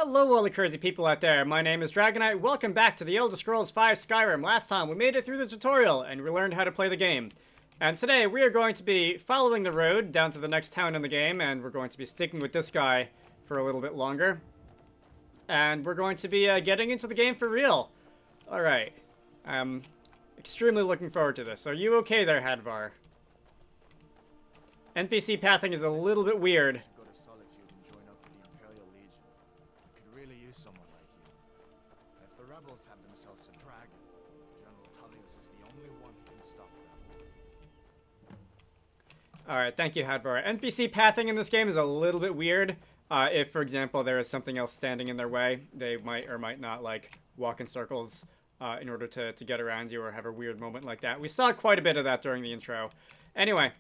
Hello all the crazy people out there, my name is Dragonite, welcome back to the Elder Scrolls V Skyrim. Last time we made it through the tutorial and we learned how to play the game. And today we are going to be following the road down to the next town in the game, and we're going to be sticking with this guy for a little bit longer. And we're going to be getting into the game for real. Alright, I'm extremely looking forward to this. Are you okay there, Hadvar? NPC pathing is a little bit weird. Have themselves a dragon. General Tullius is the only one who can stop them. Alright, thank you, Hadvar. NPC pathing in this game is a little bit weird. If, for example, there is something else standing in their way, they might or might not, like, walk in circles in order to get around you or have a weird moment like that. We saw quite a bit of that during the intro. Anyway,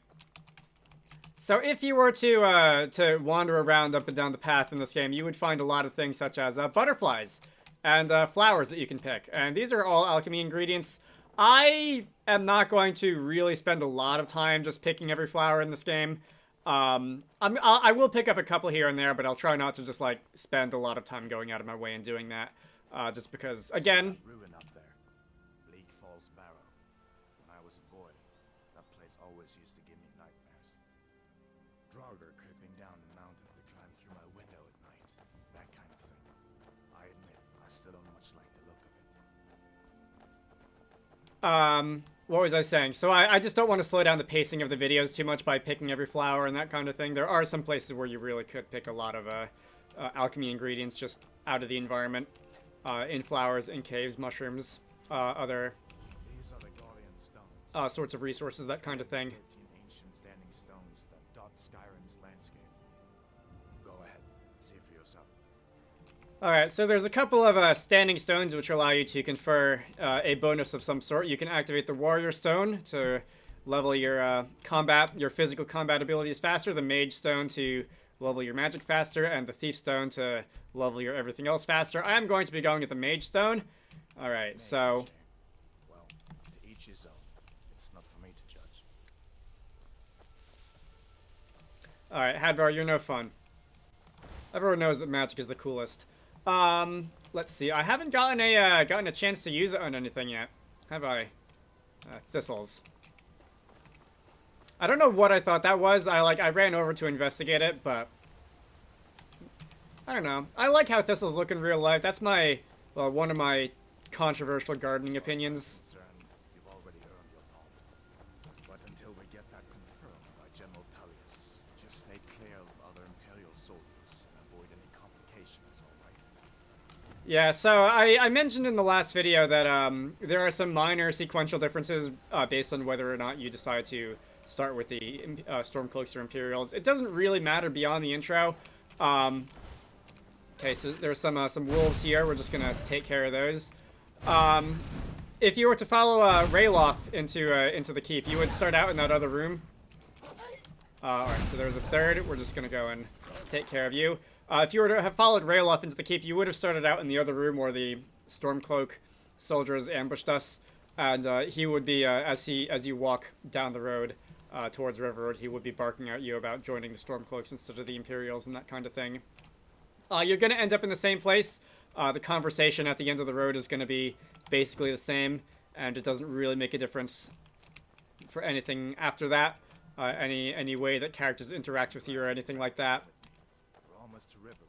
so if you were to wander around up and down the path in this game, you would find a lot of things such as butterflies and flowers that you can pick. And these are all alchemy ingredients. I am not going to really spend a lot of time just picking every flower in this game. I will pick up a couple here and there, but I'll try not to just, like, spend a lot of time going out of my way and doing that. Just because, again... Ruin up there. Bleak Falls Barrow. When I was a boy, that place always used to give me nightmares. Draugr creeping down the mountain to climb through my window at night. That kind of thing. I admit, I still don't much like the look of it. What was I saying? So I just don't want to slow down the pacing of the videos too much by picking every flower and that kind of thing. There are some places where you really could pick a lot of alchemy ingredients just out of the environment. In flowers, in caves, mushrooms, other These are the Guardian stones. sorts of resources, that kind of thing. 13 ancient standing stones that dot Skyrim's landscape. Go ahead, see for yourself. Alright, so there's a couple of standing stones which allow you to confer a bonus of some sort. You can activate the Warrior Stone to level your your physical combat abilities faster, the Mage Stone to level your magic faster, and the Thief Stone to level your everything else faster. I am going to be going with the Mage Stone. Alright, so... Well, to each his own. It's not for me to judge. Alright, Hadvar, you're no fun. Everyone knows that magic is the coolest. Let's see. I haven't gotten a chance to use it on anything yet. Have I? Thistles. I don't know what I thought that was. I ran over to investigate it, but I don't know. I like how thistles look in real life. That's my, well, one of my controversial gardening opinions. You've already earned your palm. But until we get that confirmed by General Tullius, just stay clear of other Imperial soldiers and avoid any complications, alright? Yeah, so I mentioned in the last video that there are some minor sequential differences based on whether or not you decide to start with the Stormcloaks or Imperials. It doesn't really matter beyond the intro. Okay, so there's some wolves here. We're just gonna take care of those. If you were to follow Rayloff into the keep, you would start out in that other room. Alright, so there's a third. We're just gonna go and take care of you. If you were to have followed Rayloff into the keep, you would have started out in the other room where the Stormcloak soldiers ambushed us, and he would be as you walk down the road towards Riverwood, he would be barking at you about joining the Stormcloaks instead of the Imperials and that kind of thing. You're going to end up in the same place. The conversation at the end of the road is going to be basically the same, and it doesn't really make a difference for anything after that. Any way that characters interact with you or anything like that. We're almost to Riverwood.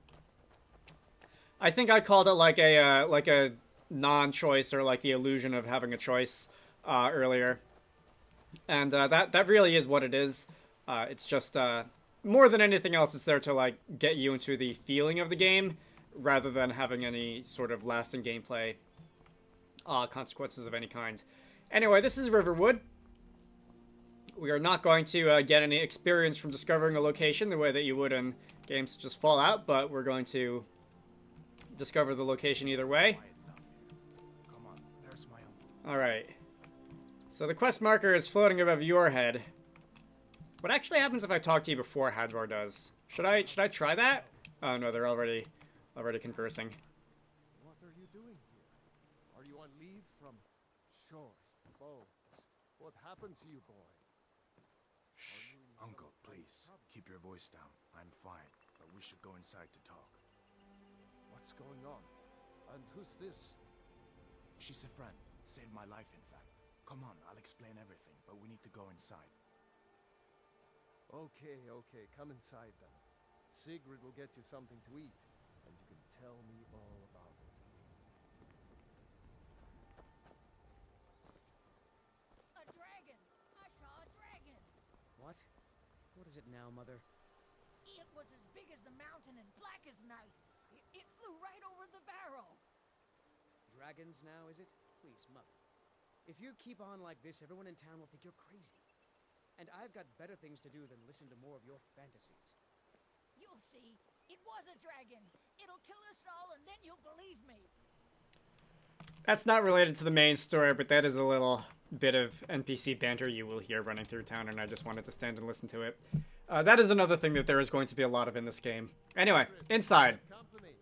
I think I called it like a non-choice, or like the illusion of having a choice earlier. And that really is what it is. It's just more than anything else, it's there to like get you into the feeling of the game rather than having any sort of lasting gameplay consequences of any kind. Anyway, this is Riverwood. We are not going to get any experience from discovering a location the way that you would in games such as Fallout, but we're going to discover the location either way. Come on, there's my uncle. Alright. So the quest marker is floating above your head. What actually happens if I talk to you before Hadvar does? Should I try that? Oh no, they're already conversing. What are you doing here? Are you on leave from shores, bones? What happened to you, boy? Shh, uncle, please. Keep your voice down. I'm fine, but we should go inside to talk. What's What's going on? And who's this? She's a friend. Saved my life, in fact. Come on, I'll explain everything, but we need to go inside. Okay, okay, come inside then. Sigrid will get you something to eat, and you can tell me all about it. A dragon! I saw a dragon! What? What is it now, Mother? It was as big as the mountain and black as night. It flew right over the barrow. Dragons now, is it? Please, Mother. If you keep on like this, everyone in town will think you're crazy. And I've got better things to do than listen to more of your fantasies. You'll see. It was a dragon. It'll kill us all and then you'll believe me. That's not related to the main story, but that is a little bit of NPC banter you will hear running through town, and I just wanted to stand and listen to it. That is another thing that there is going to be a lot of in this game. Anyway, inside. Company.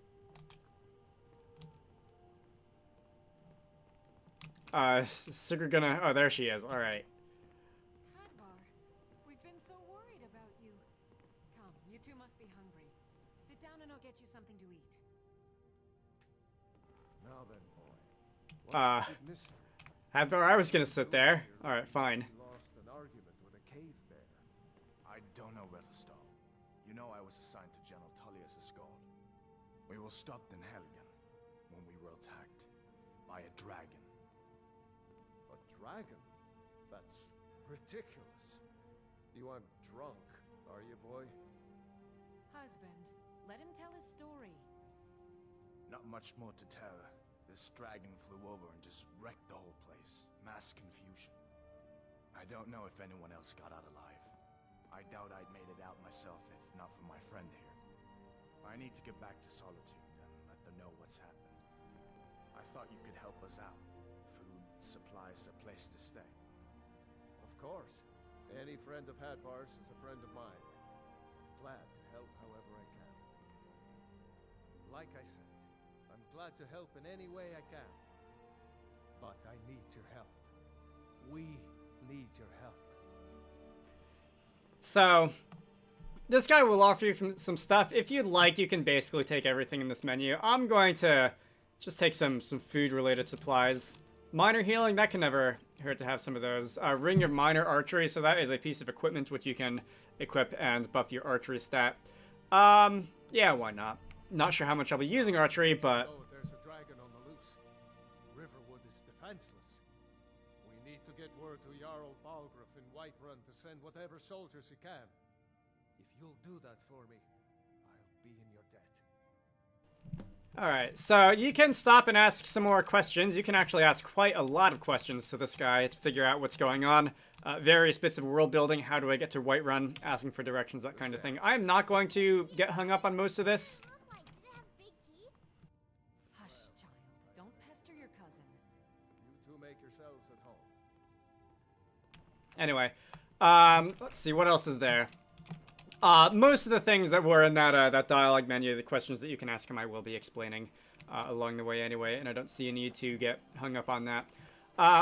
Sigrid gonna... Oh, there she is. Alright. Hadvar, we've been so worried about you. Come, you two must be hungry. Sit down and I'll get you something to eat. Now then, boy. What's the big mystery? I was gonna sit there. Alright, fine. You lost an argument with a cave bear. I don't know where to start. You know I was assigned to General Tullius' Skull. We were stopped in Helgen when we were attacked by a dragon. A dragon? That's ridiculous. You aren't drunk, are you, boy? Husband, let him tell his story. Not much more to tell. This dragon flew over and just wrecked the whole place. Mass confusion. I don't know if anyone else got out alive. I doubt I'd made it out myself if not for my friend here. I need to get back to Solitude and let them know what's happened. I thought you could help us out. Food, supplies, a place to stay. Of course. Any friend of Hadvar's is a friend of mine. Glad to help however I can. Like I said, I'm glad to help in any way I can. But I need your help. We need your help. So, this guy will offer you some stuff. If you'd like, you can basically take everything in this menu. I'm going to just take some food-related supplies. Minor healing, that can never hurt to have some of those. Ring of Minor Archery, so that is a piece of equipment which you can equip and buff your archery stat. Yeah, why not? Not sure how much I'll be using archery, but... Oh, there's a dragon on the loose. Riverwood is defenseless. We need to get word to Jarl Balgruuf in Whiterun to send whatever soldiers he can. If you'll do that for me, I'll be in your debt. Alright, so you can stop and ask some more questions. You can actually ask quite a lot of questions to this guy to figure out what's going on. Various bits of world building, how do I get to Whiterun, asking for directions, that kind of thing. I'm not going to get hung up on most of this. Hush, child. Don't pester your cousin. You two make yourselves at home. Anyway, let's see, what else is there? Most of the things that were in that dialogue menu, the questions that you can ask him, I will be explaining along the way anyway, and I don't see a need to get hung up on that.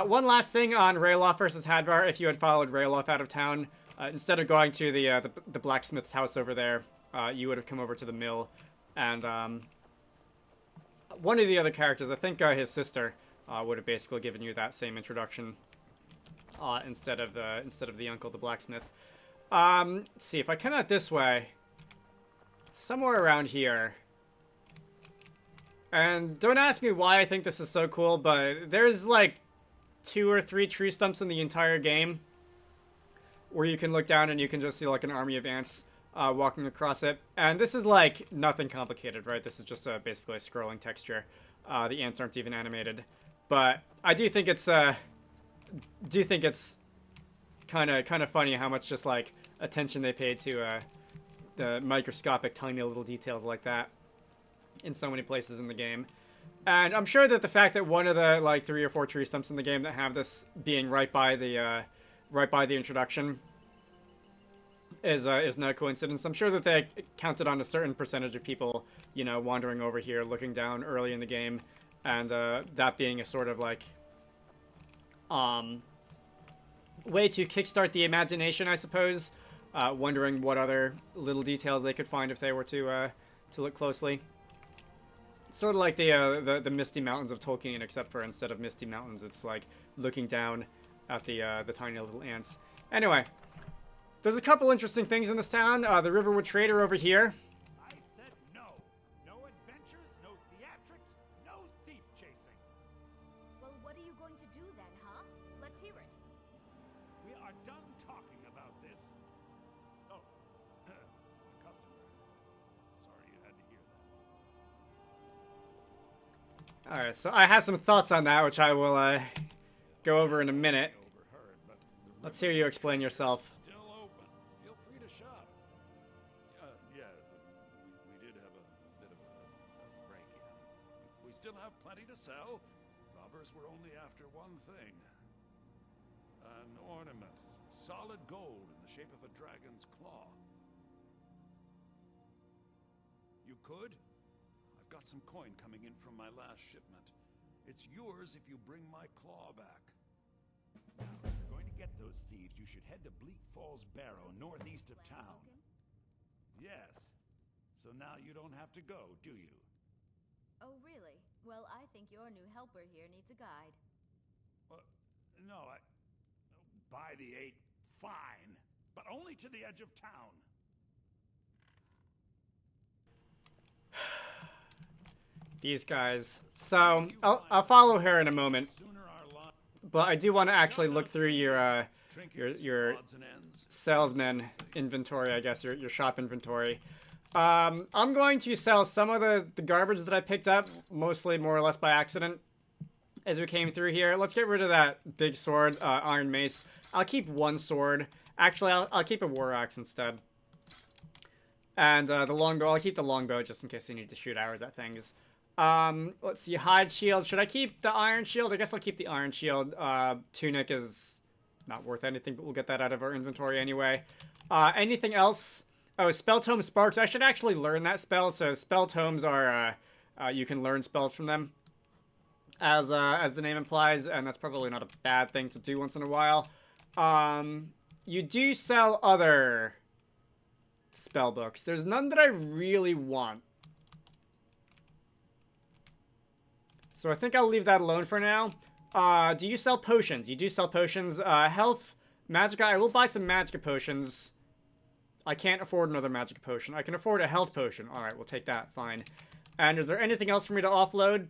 One last thing on Ralof versus Hadvar. If you had followed Ralof out of town, instead of going to the blacksmith's house over there, you would have come over to the mill, and one of the other characters, I think his sister, would have basically given you that same introduction instead of the uncle, the blacksmith. Let's see, if I come out this way, somewhere around here, and don't ask me why I think this is so cool, but there's like 2 or 3 tree stumps in the entire game where you can look down and you can just see like an army of ants walking across it, and this is like nothing complicated, right? This is just basically a scrolling texture. The ants aren't even animated, but I do think it's kind of funny how much just like attention they paid to the microscopic tiny little details like that in so many places in the game. And I'm sure that the fact that one of the like 3 or 4 tree stumps in the game that have this being right by the introduction is no coincidence. I'm sure that they counted on a certain percentage of people, you know, wandering over here, looking down early in the game, and that being a sort of like way to kickstart the imagination, I suppose. Wondering what other little details they could find if they were to look closely. Sort of like the Misty Mountains of Tolkien, except for instead of Misty Mountains, it's like looking down at the tiny little ants. Anyway, there's a couple interesting things in this town. The Riverwood Trader over here. I said no. No adventures, no theatrics, no thief chasing. Well, what are you going to do then, huh? Let's hear it. We are done talking about this. Oh, a customer. Sorry you had to hear that. All right, so I have some thoughts on that, which I will go over in a minute. Overheard, but the Let's hear you explain yourself. still open. Feel free to shop. Yeah, we did have a bit of a break-in. We still have plenty to sell. Robbers were only after one thing. An ornament. Solid gold in the shape of a dragon's claw. You could? I've got some coin coming in from my last shipment. It's yours if you bring my claw back. Now, if you're going to get those thieves, you should head to Bleak Falls Barrow, northeast of town. Yes. So now you don't have to go, do you? Oh, really? Well, I think your new helper here needs a guide. No, by the 8, fine. But only to the edge of town. These guys. So I'll follow her in a moment, Sooner our lot. but I do want to actually look through your Trinkets, your odds and ends. salesman inventory, I guess, your shop inventory. I'm going to sell some of the garbage that I picked up, mostly more or less by accident, as we came through here. Let's get rid of that big sword, iron mace. I'll keep one sword. Actually, I'll keep a war axe instead. And the longbow, I'll keep the longbow just in case I need to shoot arrows at things. Let's see, hide shield. Should I keep the iron shield? I guess I'll keep the iron shield. Tunic is not worth anything, but we'll get that out of our inventory anyway. Anything else? Oh, Spell Tome Sparks. I should actually learn that spell. So Spell Tomes are, you can learn spells from them, as the name implies, and that's probably not a bad thing to do once in a while. You do sell other spell books. There's none that I really want. So I think I'll leave that alone for now. Do you sell potions? You do sell potions. Health, Magicka. I will buy some Magicka potions. I can't afford another Magicka potion. I can afford a health potion. Alright, we'll take that. Fine. And is there anything else for me to offload?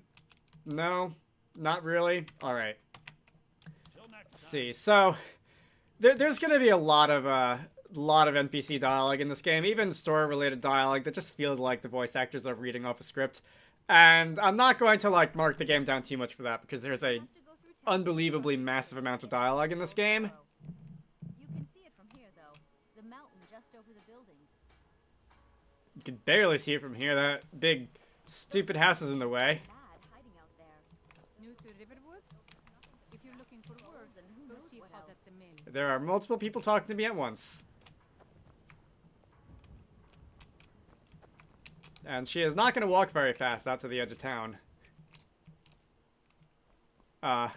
No, not really. Alright. Let's see. So, there's going to be a lot of NPC dialogue in this game. Even story-related dialogue that just feels like the voice actors are reading off a script. And I'm not going to, like, mark the game down too much for that, because there's a unbelievably massive amount of dialogue in this game. You can see it from here, though. The mountain just over the buildings. You can barely see it from here. That big, stupid house is in the way. Bad hiding out there. New to Riverwood? If you're looking for work, And who go knows see what how else. that's a mill. There are multiple people talking to me at once. And she is not going to walk very fast out to the edge of town. Camilla?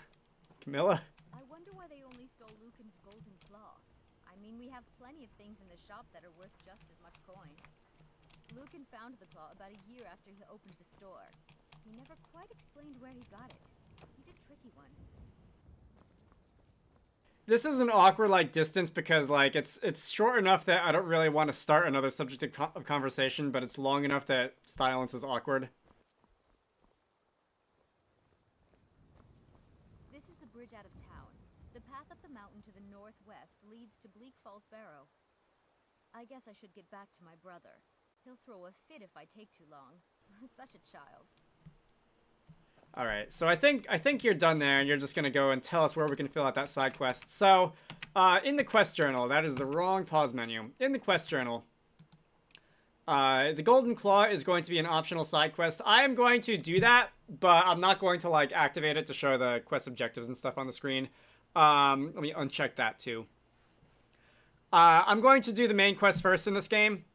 I wonder why they only stole Lucan's golden claw. I mean, we have plenty of things in the shop that are worth just as much coin. Lucan found the claw about a year after he opened the store. He never quite explained where he got it. He's a tricky one. This is an awkward, like, distance because, like, it's short enough that I don't really want to start another subject of conversation, but it's long enough that silence is awkward. This is the bridge out of town. The path up the mountain to the northwest leads to Bleak Falls Barrow. I guess I should get back to my brother. He'll throw a fit if I take too long. Such a child. All right, so I think you're done there, and you're just gonna go and tell us where we can fill out that side quest. So, in the quest journal, that is the wrong pause menu. In the quest journal, the Golden Claw is going to be an optional side quest. I am going to do that, but I'm not going to like activate it to show the quest objectives and stuff on the screen. Let me uncheck that too. I'm going to do the main quest first in this game,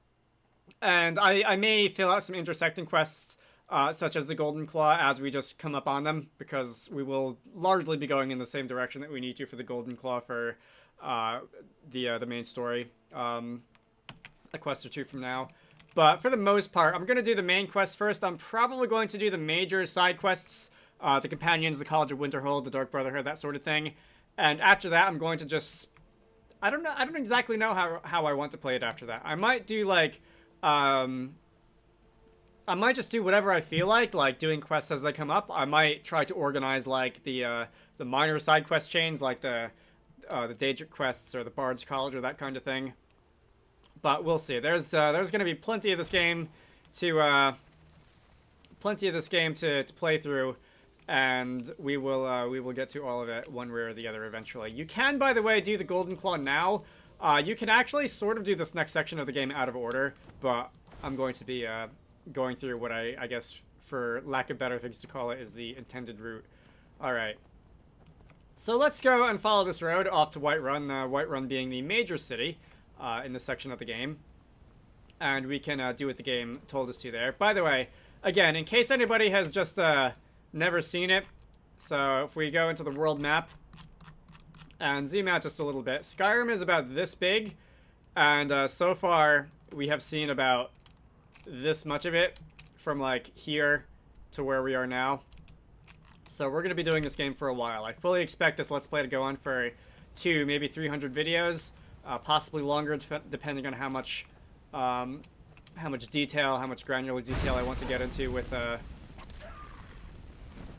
and I may fill out some intersecting quests. Such as the Golden Claw, as we just come up on them, because we will largely be going in the same direction that we need to for the Golden Claw for the main story, a quest or two from now. But for the most part, I'm going to do the main quest first. I'm probably going to do the major side quests, the Companions, the College of Winterhold, the Dark Brotherhood, that sort of thing. And after that, I'm going to just... I don't exactly know how I want to play it after that. I might do, like... I might just do whatever I feel like doing quests as they come up. I might try to organize, like, the minor side quest chains, like the Daedric quests or the Bard's College or that kind of thing. But we'll see. There's going to be plenty of this game to play through, and we will get to all of it one way or the other eventually. You can, by the way, do the Golden Claw now. You can actually sort of do this next section of the game out of order, but I'm going to be going through what I guess, for lack of better things to call it, is the intended route. All right. So let's go and follow this road off to Whiterun. Whiterun being the major city in this section of the game, and we can do what the game told us to there. By the way, again, in case anybody has just never seen it, so if we go into the world map and zoom out just a little bit, Skyrim is about this big, and so far we have seen about this much of it from like here to where we are now. So we're going to be doing this game for a while. I fully expect this Let's Play to go on for 200, maybe 300 videos. Possibly longer, depending on how much detail, how much granular detail I want to get into with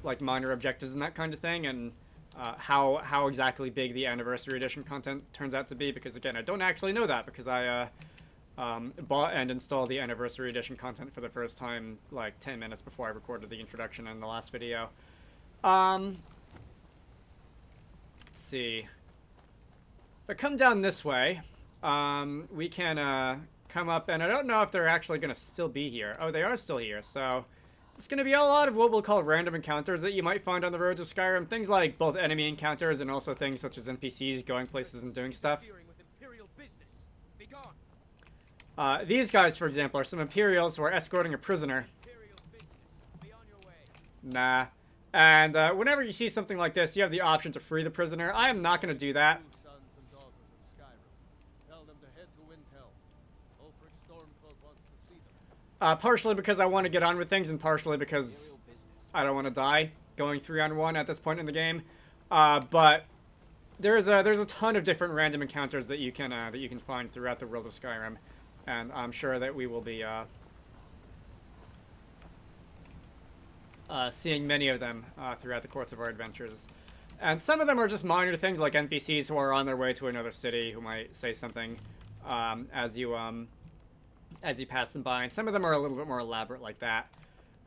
like minor objectives and that kind of thing, and how exactly big the Anniversary Edition content turns out to be. Because again, I don't actually know that, because I bought and installed the Anniversary Edition content for the first time like 10 minutes before I recorded the introduction in the last video. Let's see. If I come down this way, we can come up, and I don't know if they're actually going to still be here. Oh, they are still here, so it's going to be a lot of what we'll call random encounters that you might find on the roads of Skyrim. Things like both enemy encounters and also things such as NPCs going places and doing stuff. These guys, for example, are some Imperials who are escorting a prisoner. Nah. And whenever you see something like this, you have the option to free the prisoner. I am not going to do that. Partially because I want to get on with things, and partially because I don't want to die going 3-on-1 at this point in the game. But there's a ton of different random encounters that you can find throughout the world of Skyrim, and I'm sure that we will be seeing many of them throughout the course of our adventures. And some of them are just minor things like NPCs who are on their way to another city who might say something as you pass them by, and some of them are a little bit more elaborate like that.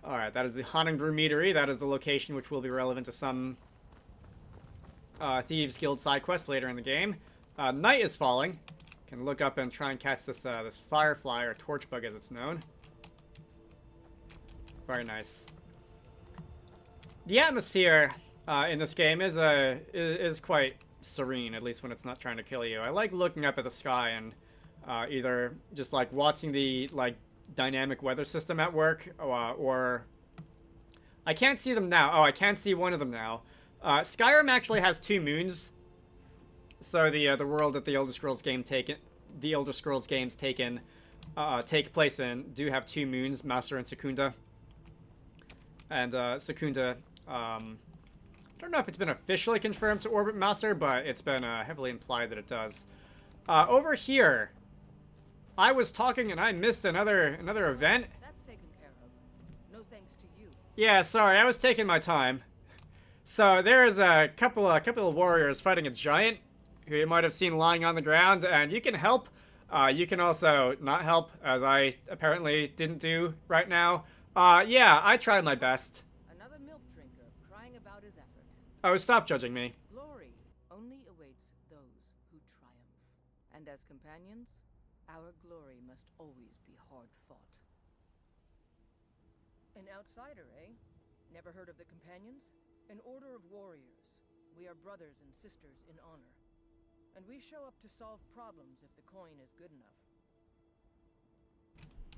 Alright, that is the Honningbrew Meadery. That is the location which will be relevant to some Thieves Guild side quests later in the game. Night is falling. Can look up and try and catch this this firefly, or torchbug as it's known. Very nice. The atmosphere in this game is quite serene, at least when it's not trying to kill you. I like looking up at the sky and either just like watching the like dynamic weather system at work, or I can't see them now. Oh, I can see one of them now. Skyrim actually has 2 moons. So the world that the Elder Scrolls games take place in do have 2 moons, Master and Secunda. And Secunda, I don't know if it's been officially confirmed to orbit Master, but it's been heavily implied that it does. Over here, I was talking and I missed another event. That's taken care of. No thanks to you. Yeah, sorry, I was taking my time. So there is a couple of warriors fighting a giant who you might have seen lying on the ground, and you can help. You can also not help, as I apparently didn't do right now. Yeah, I tried my best. Another milk drinker crying about his effort. Oh, stop judging me. Glory only awaits those who triumph. And as companions, our glory must always be hard fought. An outsider, eh? Never heard of the Companions? An order of warriors. We are brothers and sisters in honor. And we show up to solve problems if the coin is good enough.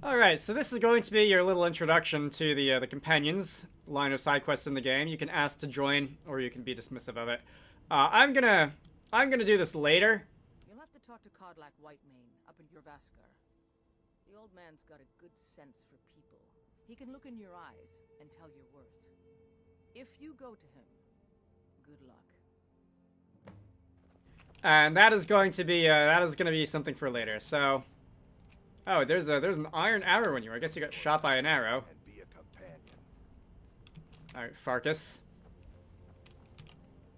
Alright, so this is going to be your little introduction to the Companions line of side quests in the game. You can ask to join, or you can be dismissive of it. I'm gonna do this later. You'll have to talk to Kodlak Whitemane up in Jorvaskar. The old man's got a good sense for people. He can look in your eyes and tell your worth. If you go to him, good luck. And that is going to be something for later. So, oh, there's an iron arrow in you. I guess you got shot by an arrow. And be a companion. All right, Farkas.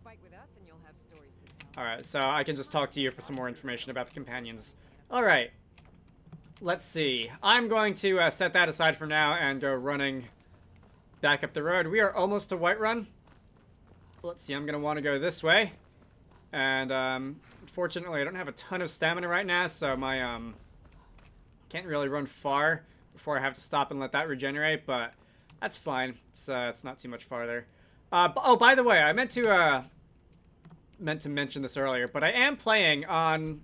Fight with us and you'll have stories to tell. All right, so I can just talk to you for some more information about the companions. All right. Let's see. I'm going to set that aside for now and go running back up the road. We are almost to Whiterun. Let's see. I'm going to want to go this way. And unfortunately, I don't have a ton of stamina right now, so my can't really run far before I have to stop and let that regenerate. But that's fine. It's not too much farther. Oh, by the way, I meant to mention this earlier, but I am playing on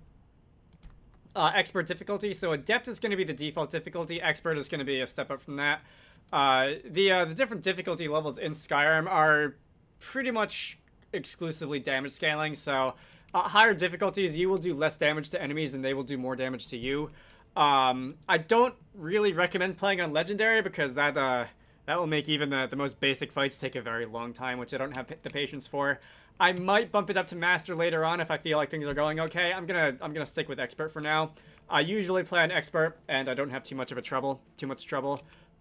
expert difficulty, so adept is going to be the default difficulty. Expert is going to be a step up from that. The different difficulty levels in Skyrim are pretty much exclusively damage scaling, so higher difficulties, you will do less damage to enemies and they will do more damage to you. I don't really recommend playing on legendary because that will make even the most basic fights take a very long time, which I don't have the patience for. I might bump it up to master later on if I feel like things are going okay. I'm gonna stick with expert for now. I usually play on expert and I don't have too much trouble,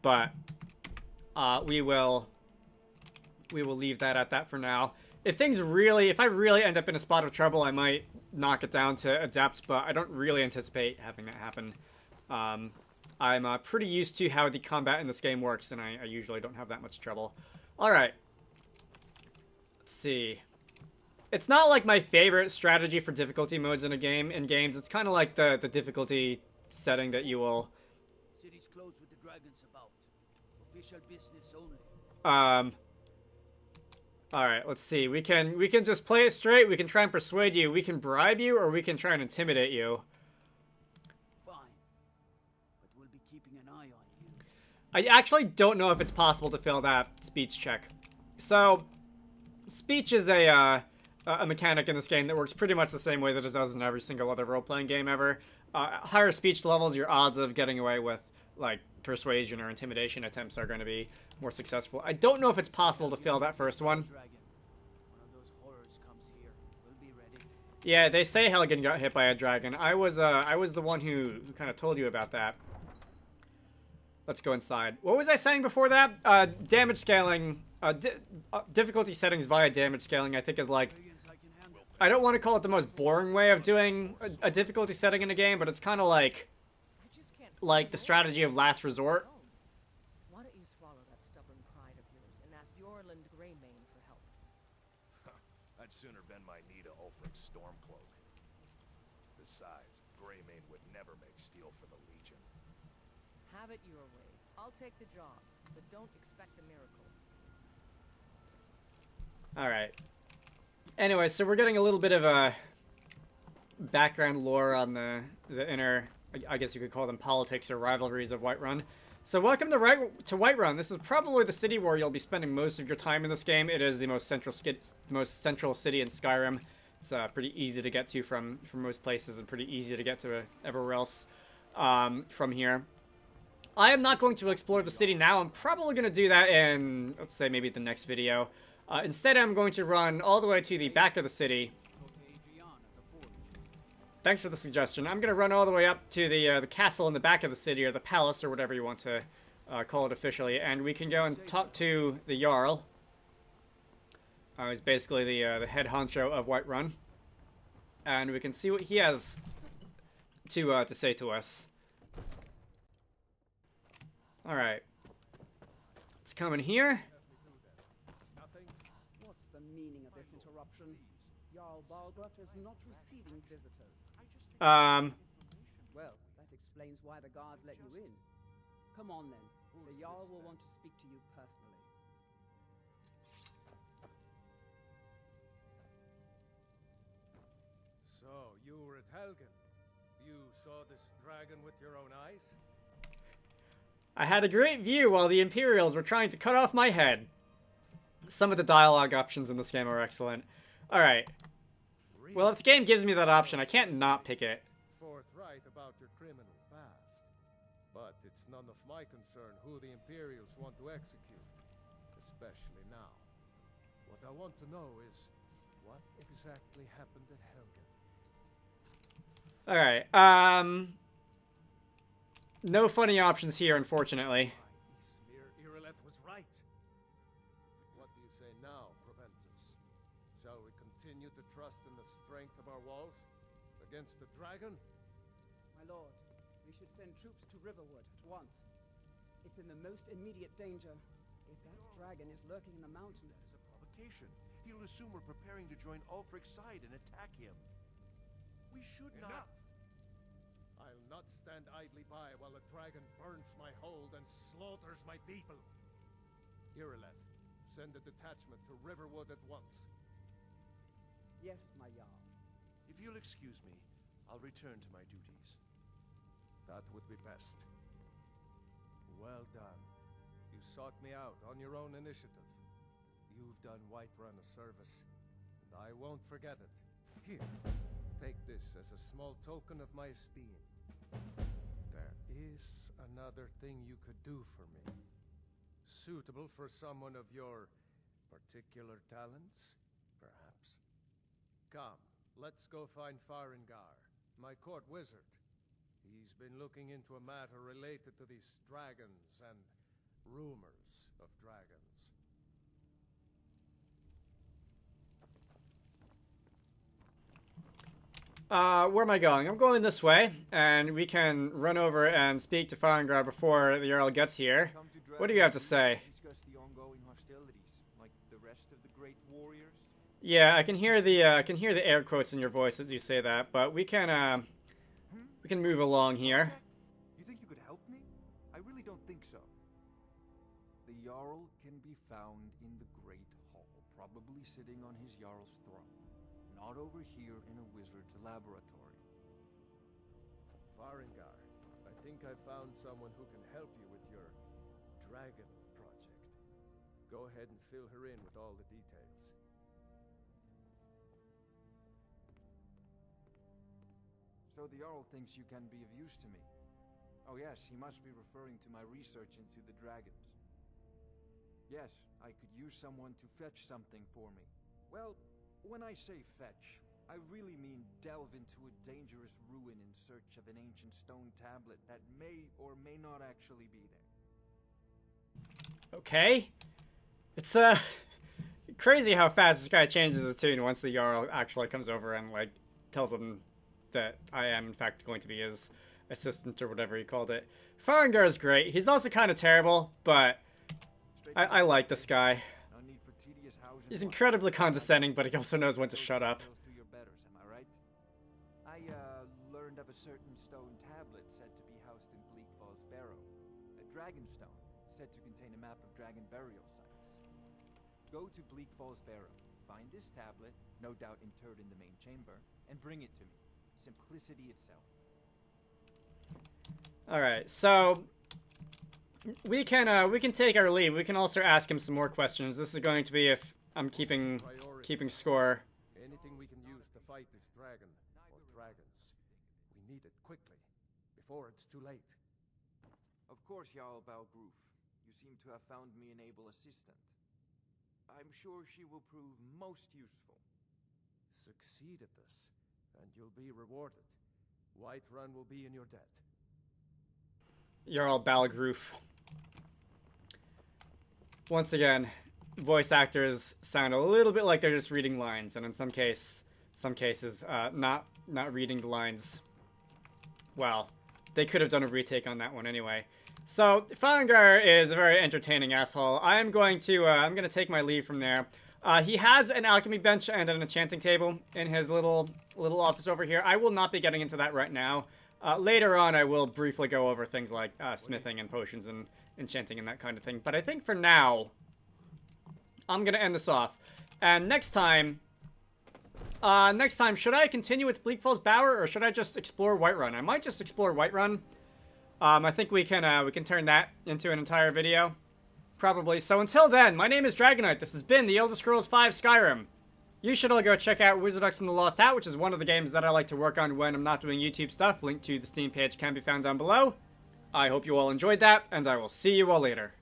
but we will leave that at that for now. If I really end up in a spot of trouble, I might knock it down to adept, but I don't really anticipate having that happen. I'm pretty used to how the combat in this game works, and I usually don't have that much trouble. All right. Let's see. It's not like my favorite strategy for difficulty modes in games. It's kind of like the difficulty setting that you will. City's closed with the dragons about. Official business only. All right, let's see. We can just play it straight. We can try and persuade you. We can bribe you, or we can try and intimidate you. Fine. But we'll be keeping an eye on you. I actually don't know if it's possible to fail that speech check. So, speech is a mechanic in this game that works pretty much the same way that it does in every single other role-playing game ever. Higher speech levels, your odds of getting away with, like, persuasion or intimidation attempts are going to be more successful. I don't know if it's possible to fail that first one. Dragon. One of those horrors comes here. We'll be ready. Yeah, they say Helgen got hit by a dragon. I was the one who kind of told you about that. Let's go inside. What was I saying before that? Damage scaling, difficulty settings via damage scaling, I think is like, I don't want to call it the most boring way of doing a difficulty setting in a game, but it's kind of like the strategy of last resort. Why don't you swallow that stubborn pride of yours and ask Yorland Greymane for help? I'd sooner bend my knee to Ulfric's Stormcloak. Besides, Greymane would never make steel for the Legion. Have it your way. I'll take the job, but don't expect a miracle. Alright. Anyway, so we're getting a little bit of a background lore on the inner, I guess you could call them politics or rivalries of Whiterun. So welcome to Whiterun. This is probably the city where you'll be spending most of your time in this game. It is the most central city in Skyrim. It's pretty easy to get to from most places and pretty easy to get to everywhere else from here. I am not going to explore the city now. I'm probably going to do that in, let's say, maybe the next video. Instead, I'm going to run all the way to the back of the city. Thanks for the suggestion. I'm going to run all the way up to the castle in the back of the city, or the palace, or whatever you want to call it officially, and we can go and talk to the Jarl. He's basically the head honcho of Whiterun, and we can see what he has to say to us. All right, let's come in here. What's the meaning of this interruption? Jarl Balgruuf is not receiving visitors. Well, that explains why the guards let you in. Come on then. The Jarl will want to speak to you personally. So, you were at Helgen. You saw this dragon with your own eyes? I had a great view while the Imperials were trying to cut off my head. Some of the dialogue options in this game are excellent. Alright. Well, if the game gives me that option, I can't not pick it. Forthright about your criminal past. But it's none of my concern who the Imperials want to execute, especially now. What I want to know is what exactly happened at Helgen. Alright, no funny options here, unfortunately. Smear Irileth was right. What do you say now, Proventus? Shall we continue to trust in the strength of our walls against the dragon? My lord, we should send troops to Riverwood at once. It's in the most immediate danger. If that dragon is lurking in the mountains... That is a provocation. He'll assume we're preparing to join Ulfric's side and attack him. We should not... I'll not stand idly by while the dragon burns my hold and slaughters my people. Irileth, send a detachment to Riverwood at once. Yes, my Jarl. If you'll excuse me, I'll return to my duties. That would be best. Well done. You sought me out on your own initiative. You've done Whiterun a service, and I won't forget it. Here, take this as a small token of my esteem. There is another thing you could do for me. Suitable for someone of your particular talents, perhaps. Come, let's go find Farengar, my court wizard. He's been looking into a matter related to these dragons and rumors of dragons. Where am I going? I'm going this way, and we can run over and speak to Farengar before the Jarl gets here. What do you have to say? Discuss the ongoing hostilities, like the rest of the great warriors? Yeah, I can hear the air quotes in your voice as you say that, but we can move along here. You think you could help me? I really don't think so. The Jarl can be found in the Great Hall, probably sitting on his Jarl's throne. Not over here in a wizard's laboratory. Farengar, I think I found someone who can help you with your dragon project. Go ahead and fill her in with all the details. So the Jarl thinks you can be of use to me. Oh yes, he must be referring to my research into the dragons. Yes, I could use someone to fetch something for me. Well, when I say fetch, I really mean delve into a dangerous ruin in search of an ancient stone tablet that may or may not actually be there. Okay. It's crazy how fast this guy changes his tune once the Jarl actually comes over and like tells him that I am in fact going to be his assistant or whatever he called it. Farengar is great. He's also kind of terrible, but I like this guy. He's incredibly condescending, but he also knows when to shut up. I learned of a certain stone tablet said to be housed in Bleak Falls Barrow. A dragon stone said to contain a map of dragon burial sites. Go to Bleak Falls Barrow, find this tablet, no doubt interred in the main chamber, and bring it to me. Simplicity itself. Alright, so we can take our leave. We can also ask him some more questions. This is going to be if I'm keeping score. Anything we can use to fight this dragon or dragons. We need it quickly, before it's too late. Of course, Jarl Balgroof. You seem to have found me an able assistant. I'm sure she will prove most useful. Succeed at this, and you'll be rewarded. Whiterun will be in your debt. Jarl Balgroof. Once again, voice actors sound a little bit like they're just reading lines, and in some cases, not reading the lines. Well, they could have done a retake on that one anyway. So Farengar is a very entertaining asshole. I'm gonna take my leave from there. He has an alchemy bench and an enchanting table in his little office over here. I will not be getting into that right now. Later on, I will briefly go over things like smithing and potions and enchanting and that kind of thing. But I think for now, I'm gonna end this off. And next time, should I continue with Bleak Falls Bower or should I just explore Whiterun? I might just explore Whiterun. I think we can turn that into an entire video, probably. So until then, my name is Dragonite. This has been The Elder Scrolls V Skyrim. You should all go check out Wizarducks and the Lost Hat, which is one of the games that I like to work on when I'm not doing YouTube stuff. Link to the Steam page can be found down below. I hope you all enjoyed that, and I will see you all later.